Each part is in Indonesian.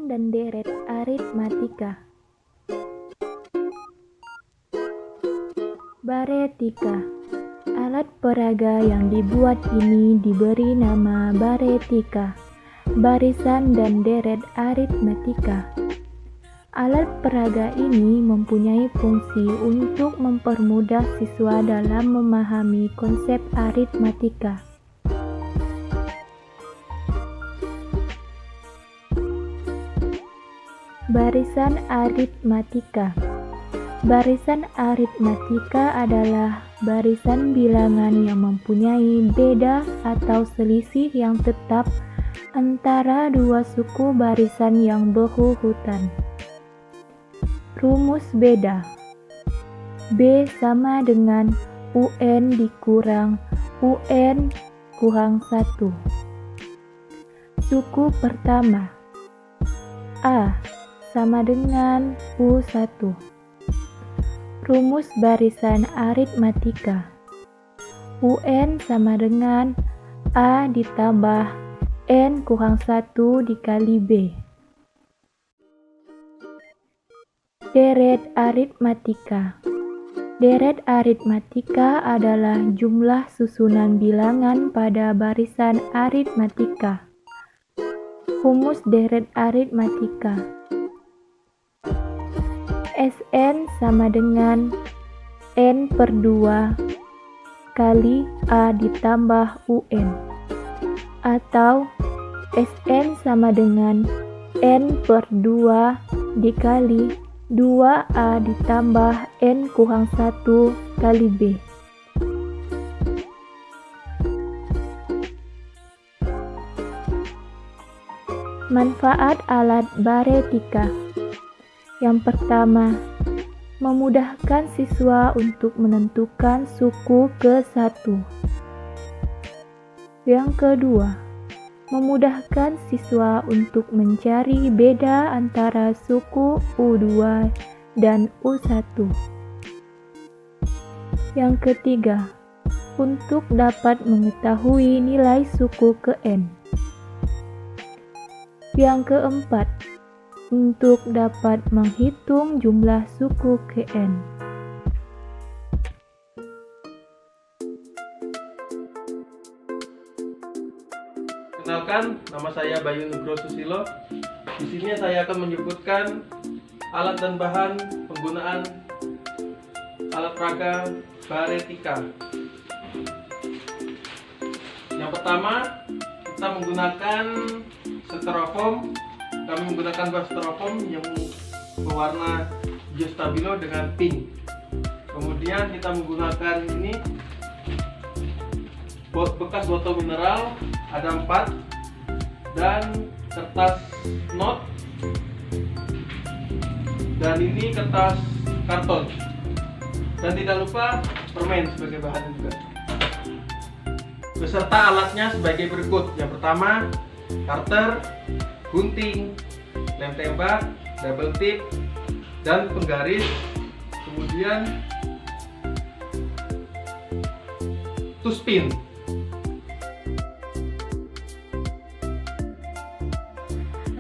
barisan dan deret aritmatika. Baretika. Alat peraga yang dibuat ini diberi nama baretika, barisan dan deret aritmatika. Alat peraga ini mempunyai fungsi untuk mempermudah siswa dalam memahami konsep aritmatika. Barisan aritmatika. Barisan aritmatika adalah barisan bilangan yang mempunyai beda atau selisih yang tetap antara dua suku barisan yang berurutan. Rumus beda. B sama dengan UN dikurang UN kurang 1. Suku pertama. A sama dengan U1. Rumus barisan aritmatika. UN sama dengan A ditambah N kurang 1 dikali B. Deret aritmatika. Deret aritmatika adalah jumlah susunan bilangan pada barisan aritmatika. Rumus deret aritmatika. Sn sama dengan N per 2 kali A ditambah UN, atau Sn sama dengan N per 2 dikali 2A ditambah N kurang 1 kali B. Manfaat alat baretika. Yang pertama, memudahkan siswa untuk menentukan suku ke-1. Yang kedua, memudahkan siswa untuk mencari beda antara suku U2 dan U1. Yang ketiga, untuk dapat mengetahui nilai suku ke N. Yang keempat, untuk dapat menghitung jumlah suku ke N. Kenalkan, nama saya Bayu Nugroho Susilo. Di sini saya akan menyebutkan alat dan bahan penggunaan alat peraga baretika. Yang pertama, kita menggunakan styrofoam. Kami menggunakan bahan styrofoam yang berwarna hijau stabilo dengan pink. Kemudian kita menggunakan ini bekas botol mineral, ada 4, dan kertas not, dan ini kertas karton, dan tidak lupa permen sebagai bahan juga. Beserta alatnya sebagai berikut. Yang pertama, karter, gunting, lem tembak, double tip, dan penggaris. Kemudian tuspin.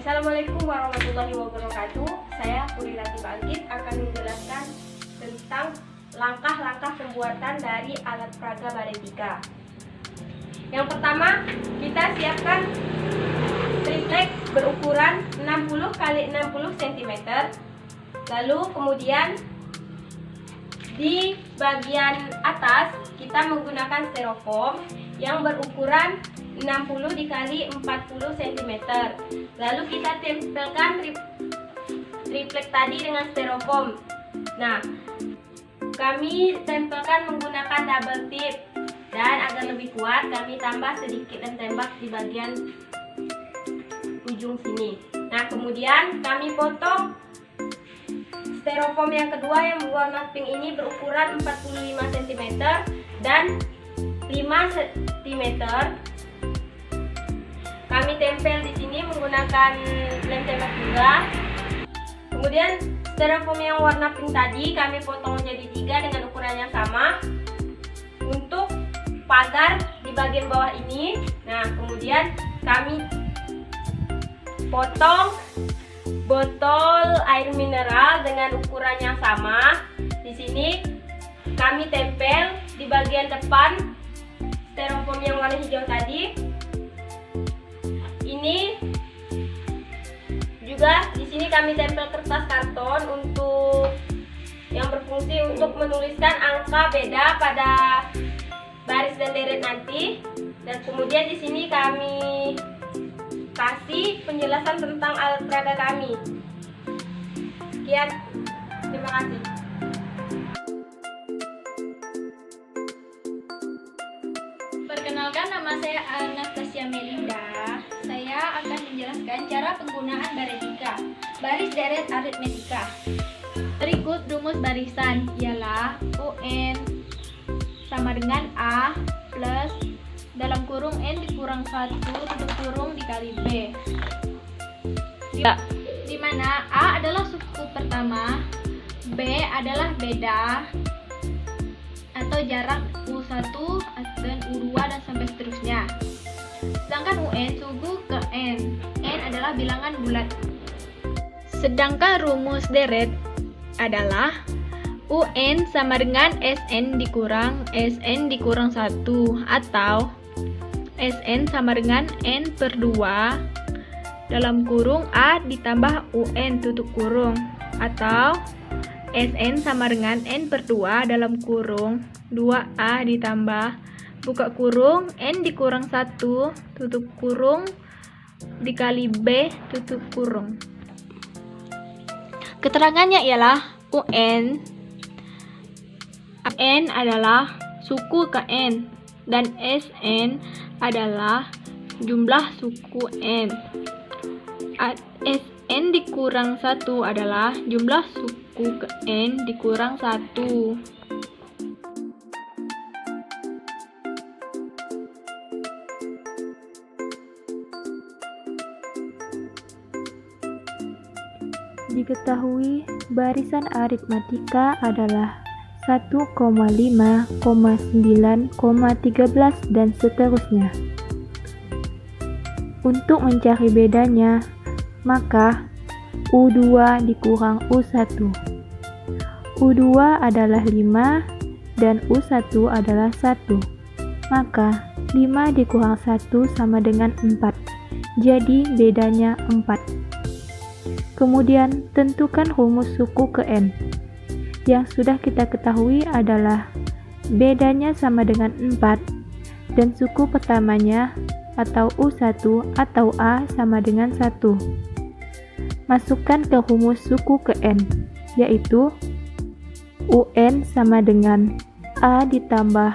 Assalamualaikum warahmatullahi wabarakatuh. Saya Purirati Bangkit akan menjelaskan tentang langkah-langkah pembuatan dari alat peraga baretika. Yang pertama, kita siapkan triplek berukuran 60 x 60 cm. Lalu kemudian di bagian atas kita menggunakan styrofoam yang berukuran 60 dikali 40 cm. Lalu kita tempelkan triplek tadi dengan styrofoam. Nah, kami tempelkan menggunakan double tip, dan agar lebih kuat kami tambah sedikit lem tembak di bagian ujung sini. Nah, kemudian kami potong styrofoam yang kedua yang berwarna pink ini berukuran 45 cm dan 5 cm. Kami tempel di sini menggunakan lem tembak juga. Kemudian styrofoam yang warna pink tadi kami potong menjadi 3 dengan ukuran yang sama untuk pagar di bagian bawah ini. Nah, kemudian kami potong botol air mineral dengan ukuran yang sama. Di sini kami tempel di bagian depan styrofoam yang warna hijau tadi. Ini juga di sini kami tempel kertas karton untuk yang berfungsi untuk menuliskan angka beda pada baris dan deret nanti. Dan kemudian di sini kami kasih penjelasan tentang alat peraga kami. Sekian, terima kasih. Perkenalkan, nama saya Anastasia Melinda. Saya akan menjelaskan cara penggunaan baretika, baris deret aritmetika. Berikut rumus barisan ialah UN sama dengan A plus dalam kurung N dikurang 1 tutup kurung dikali B. Di mana A adalah suku pertama, B adalah beda atau jarak U1 dan U2 dan sampai seterusnya. Sedangkan UN suku ke N. N adalah bilangan bulat. Sedangkan rumus deret adalah UN sama dengan SN dikurang 1 atau SN sama dengan N per 2 dalam kurung A ditambah UN tutup kurung, atau SN sama dengan N per 2 dalam kurung 2A ditambah buka kurung N dikurang 1 tutup kurung dikali B tutup kurung. Keterangannya ialah UN adalah suku ke N dan SN adalah jumlah suku N. SN dikurang 1 adalah jumlah suku ke N dikurang 1. Diketahui barisan aritmatika adalah 1,5, 9, 13 dan seterusnya. Untuk mencari bedanya, maka U2 dikurang U1. U2 adalah 5 dan U1 adalah 1. Maka 5 dikurang 1 sama dengan 4. Jadi bedanya 4. Kemudian tentukan rumus suku ke N. Yang sudah kita ketahui adalah bedanya sama dengan 4 dan suku pertamanya atau U1 atau A sama dengan 1. Masukkan ke rumus suku ke N, yaitu UN sama dengan A ditambah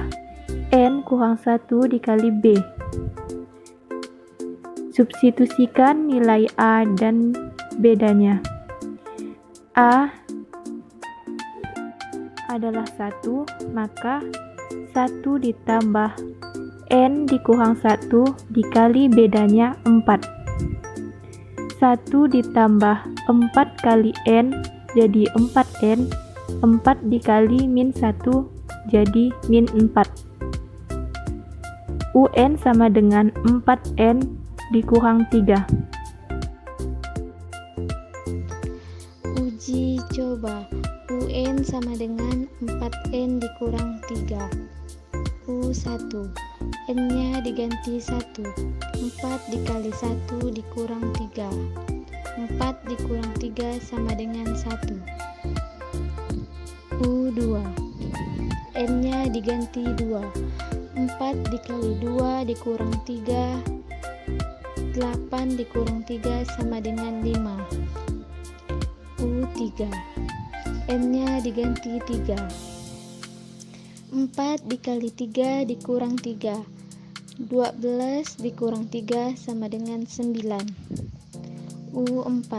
N kurang 1 dikali B. Substitusikan nilai A dan bedanya. A adalah 1, maka 1 ditambah N dikurang 1 dikali bedanya 4. 1 ditambah 4 kali N jadi 4N. 4 dikali min 1 jadi min 4. UN sama dengan 4N dikurang 3. Uji coba. UN sama dengan 4N dikurang 3. U1. N-nya diganti 1. 4 dikali 1 dikurang 3. 4 dikurang 3 sama dengan 1. U2. N-nya diganti 2. 4 dikali 2 dikurang 3. 8 dikurang 3 sama dengan 5. U3. N-nya diganti 3. 4 dikali 3 dikurang 3. 12 dikurang 3 sama dengan 9. U4.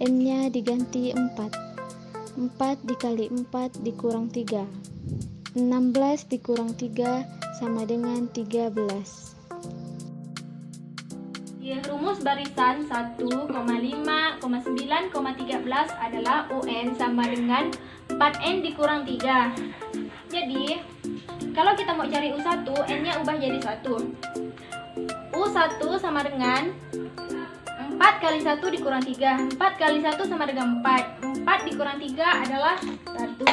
N-nya diganti 4. 4 dikali 4 dikurang 3. 16 dikurang 3 sama dengan 13. Rumus barisan 1,5, 9, 13 adalah UN sama dengan 4N dikurang 3. Jadi, kalau kita mau cari U1, N-nya ubah jadi 1. U1 sama dengan 4 4 kali 1 dikurang 3. 4 kali 1 sama dengan 4. 4 dikurang 3 adalah 1.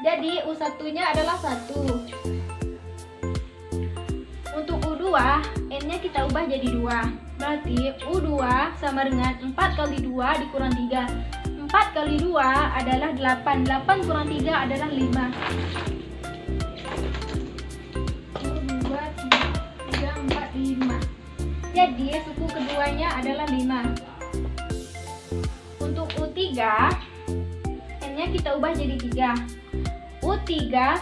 Jadi U1-nya adalah 1. Untuk U2, N-nya kita ubah jadi 2. Berarti U2 sama dengan 4 kali 2 dikurang 3. 4 kali 2 adalah 8. 8 kurang 3 adalah 5. U2, 3, 4, 5. Jadi suku keduanya adalah 5. Untuk U3, N-nya kita ubah jadi 3. U3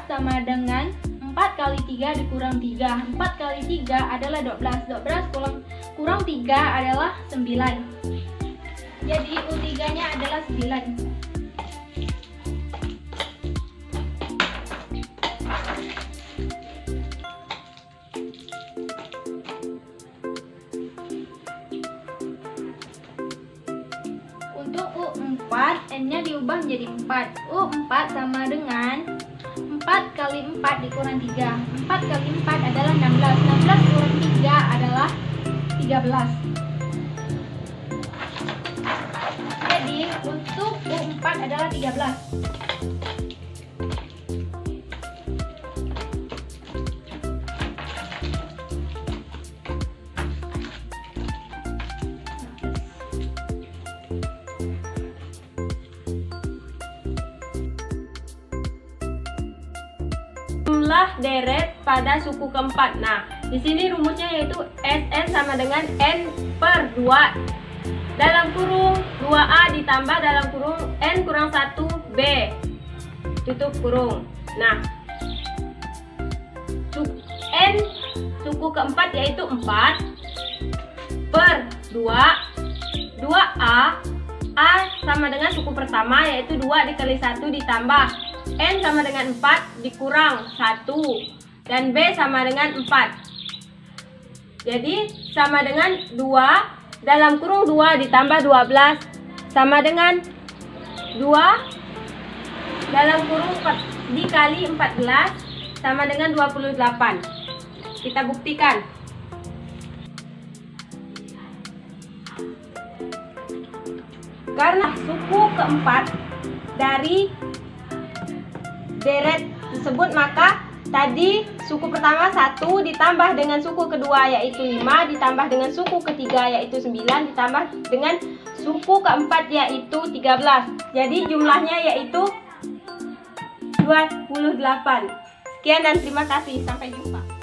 sama dengan 4 kali 3 dikurang 3. 4 kali 3 adalah 12. 12 kurang 3 adalah 9. Jadi U3-nya adalah 9. Untuk U4, N-nya diubah menjadi 4. U4 sama dengan 4 kali 4 dikurang 3. 4 kali 4 adalah 16. 16 kurang 3 adalah 13. Jadi untuk U4 adalah 13. Jumlah deret pada suku keempat. Nah, di sini rumusnya yaitu Sn sama dengan N per 2 dalam kurung 2A ditambah dalam kurung N kurang 1B tutup kurung. Nah, N suku keempat yaitu 4 per 2A. A sama dengan suku pertama yaitu 2 dikali 1 ditambah N sama dengan 4 dikurang 1 dan B sama dengan 4. Jadi sama dengan 2 dalam kurung 2 ditambah 12 sama dengan 2 dalam kurung dikali 14 sama dengan 28. Kita buktikan. Karena suku keempat dari deret tersebut, maka tadi suku pertama 1 ditambah dengan suku kedua yaitu 5 ditambah dengan suku ketiga yaitu 9 ditambah dengan suku keempat yaitu 13. Jadi jumlahnya yaitu 28. Sekian dan terima kasih. Sampai jumpa.